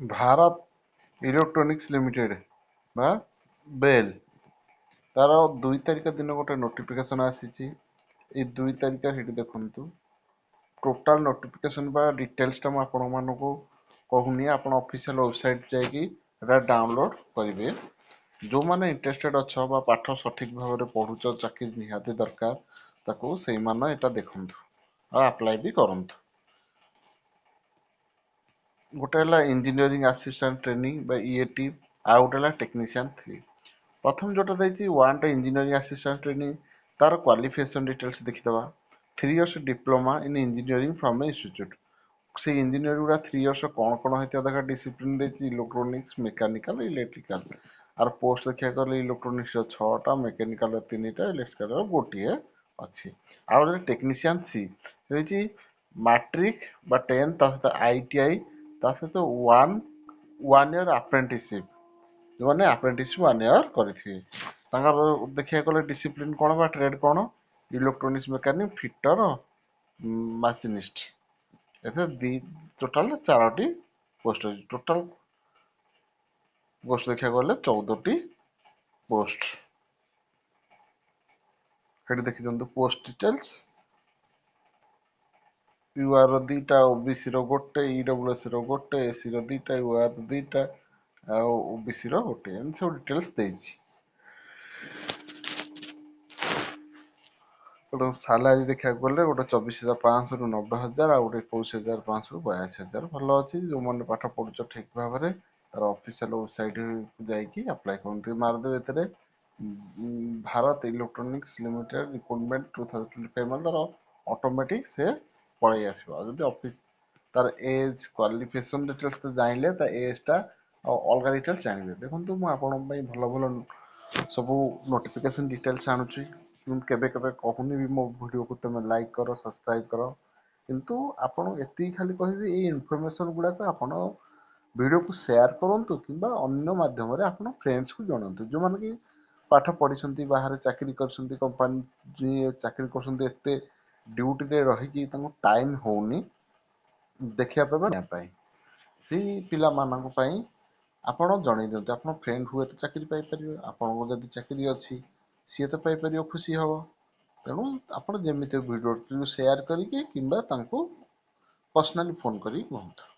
Bharat electronics limited ବା bail ତାର 2 ତାରିଖ ଦିନ ଗୋଟେ ନୋଟିଫିକେସନ୍ ଆସିଛି। ଏଇ 2 ତାରିଖ ସେଠି ଦେଖନ୍ତୁ ଟୋଟାଲ ନୋଟିଫିକେସନ୍ ବା ଡିଟେଲ୍ସଟା ମୁଁ ଆପଣମାନଙ୍କୁ କହୁନି, ଆପଣ ଅଫିସିଆଲ ୱେବସାଇଟ୍ ଯାଇକି ଏଟା ଡାଉନଲୋଡ୍ କରିବେ। ଯେଉଁମାନେ ଇଣ୍ଟରେଷ୍ଟେଡ୍ ଅଛ ବା ପାଠ ସଠିକ୍ ଭାବରେ ପଢ଼ୁଛ, ଚାକିରି ନିହାତି ଦରକାର, ତାକୁ ସେଇମାନେ ଏଟା ଦେଖନ୍ତୁ ଆଉ ଆପ୍ଲାଏ ବି କରନ୍ତୁ। ଗୋଟେ ହେଲା ଇଞ୍ଜିନିୟରିଂ ଆସିଷ୍ଟାଣ୍ଟ ଟ୍ରେନିଂ ବା ଇଏଟି, ଆଉ ଗୋଟେ ହେଲା ଟେକ୍ନିସିଆନ୍ 3। ପ୍ରଥମ ଯୋଉଟା ଦେଇଛି 1ଟା ଇଞ୍ଜିନିୟରିଂ ଆସିଷ୍ଟାଣ୍ଟ ଟ୍ରେନିଂ, ତାର କ୍ୱାଲିଫିକେସନ୍ ଡିଟେଲ୍ସ ଦେଖିଦେବା। 3 years diploma in engineering from A institute. ସେଇ ଇଞ୍ଜିନିୟରିଂ ଗୁଡ଼ା 3 ଇୟର୍ସ କ'ଣ ହେଇଥିବା ଦେଖା ଡିସିପ୍ଲିନ୍ ଦେଇଛି, ଇଲେକ୍ଟ୍ରୋନିକ୍ସ, ମେକାନିକାଲ, ଇଲେକ୍ଟ୍ରିକାଲ। ଆର ପୋଷ୍ଟ ଦେଖିବାକୁ ଗଲେ ଇଲେକ୍ଟ୍ରୋନିକ୍ସର 6ଟା, ମେକାନିକାଲର 3ଟା, ଇଲେକ୍ଟ୍ରିକାଲର 1 ଅଛି। ଆଉ ଗୋଟେ ଟେକ୍ନିସିଆନ୍ ସି ଦେଇଛି ମାଟ୍ରିକ ବା 10 ତା ସହିତ ITI, ତା ସହିତ ୱାନ୍ ଇୟର ଆପ୍ରେଣ୍ଟିସିପ୍, ଯେଉଁମାନେ ଆପ୍ରେଣ୍ଟିସିପ୍ 1 ଇୟର କରିଥିବେ। ତାଙ୍କର ଦେଖିବାକୁ ଗଲେ ଡିସିପ୍ଲିନ୍ କ'ଣ ବା ଟ୍ରେଡ୍ କ'ଣ, ଇଲେକ୍ଟ୍ରୋନିକ୍ସ ମେକାନିକ୍, ଫିଟର, ମାଚିନିଷ୍ଟ। ଏଥିରେ ଟୋଟାଲ 4ଟି ପୋଷ୍ଟ ଅଛି। ଟୋଟାଲ ପୋଷ୍ଟ ଦେଖିବାକୁ ଗଲେ 14ଟି ପୋଷ୍ଟ। ସେଠି ଦେଖିଦିଅନ୍ତୁ ପୋଷ୍ଟ ଡିଟେଲ୍ସ। ୟୁଆର 2ଟା, OBCର 1, EWSର 1, SCର 2ଟା, ୟୁଆର 2ଟା, ଆଉ OBCର 1, ଏମିତି ସବୁ ଡିଟେଲ୍ସ ଦେଇଛି। ଗୋଟେ ସାଲାରୀ ଦେଖିବାକୁ ଗଲେ ଗୋଟେ 24,500ରୁ 90,000, ଆଉ ଗୋଟେ 21,500ରୁ 82,000 ଭଲ ଅଛି। ଯେଉଁମାନେ ପାଠ ପଢୁଛ ଠିକ୍ ଭାବରେ ତାର ଅଫିସିଆଲ ୱେବସାଇଟ୍କୁ ଯାଇକି ଆପ୍ଲାଏ କରନ୍ତୁ। ମାରିଦେବେ ଏଥିରେ ଭାରତ ଇଲେକ୍ଟ୍ରୋନିକ୍ସ ଲିମିଟେଡ୍ ରିକ୍ରୁଟମେଣ୍ଟ 2025 ମାନେ ତାର ଅଟୋମେଟିକ୍ ସେ ପଳେଇ ଆସିବ। ଆଉ ଯଦି ଅଫିସ ତାର ଏଜ୍, କ୍ୱାଲିଫିକେସନ୍ ଡିଟେଲ୍ସ ତ ଜାଣିଲେ, ତା ଏଜ୍ଟା ଆଉ ଅଲଗା ଡିଟେଲ୍ସ ଜାଣିବେ। ଦେଖନ୍ତୁ ମୁଁ ଆପଣଙ୍କ ପାଇଁ ଭଲ ଭଲ ସବୁ ନୋଟିଫିକେସନ୍ ଡିଟେଲ୍ସ ଆଣୁଛି। କେବେ କେବେ କହୁନି ବି ମୋ ଭିଡ଼ିଓକୁ ତୁମେ ଲାଇକ୍ କର, ସବସ୍କ୍ରାଇବ୍ କର, କିନ୍ତୁ ଆପଣ ଏତିକି ଖାଲି କହିବି ଏଇ ଇନଫର୍ମେସନ୍ ଗୁଡ଼ାକ ଆପଣ ଭିଡ଼ିଓକୁ ସେୟାର କରନ୍ତୁ କିମ୍ବା ଅନ୍ୟ ମାଧ୍ୟମରେ ଆପଣ ଫ୍ରେଣ୍ଡସ୍କୁ ଜଣାନ୍ତୁ, ଯେଉଁମାନେ କି ପାଠ ପଢ଼ିଛନ୍ତି, ବାହାରେ ଚାକିରି କରିଛନ୍ତି, କମ୍ପାନୀ ଚାକିରି କରୁଛନ୍ତି, ଏତେ ଡ୍ୟୁଟିରେ ରହିକି ତାଙ୍କୁ ଟାଇମ୍ ହେଉନି ଦେଖିବା ପାଇଁ। ସେଇ ପିଲାମାନଙ୍କ ପାଇଁ ଆପଣ ଜଣେଇ ଦିଅନ୍ତୁ। ଆପଣ ଫ୍ରେଣ୍ଡ ହୁଏତ ଚାକିରି ପାଇପାରିବେ, ଆପଣଙ୍କ ଯଦି ଚାକିରି ଅଛି ସିଏ ତ ପାଇପାରିବ, ଖୁସି ହେବ। ତେଣୁ ଆପଣ ଯେମିତି ଭିଡ଼ିଓଟିକୁ ସେୟାର କରିକି କିମ୍ବା ତାଙ୍କୁ ପର୍ସନାଲି ଫୋନ୍ କରିକି କୁହନ୍ତୁ।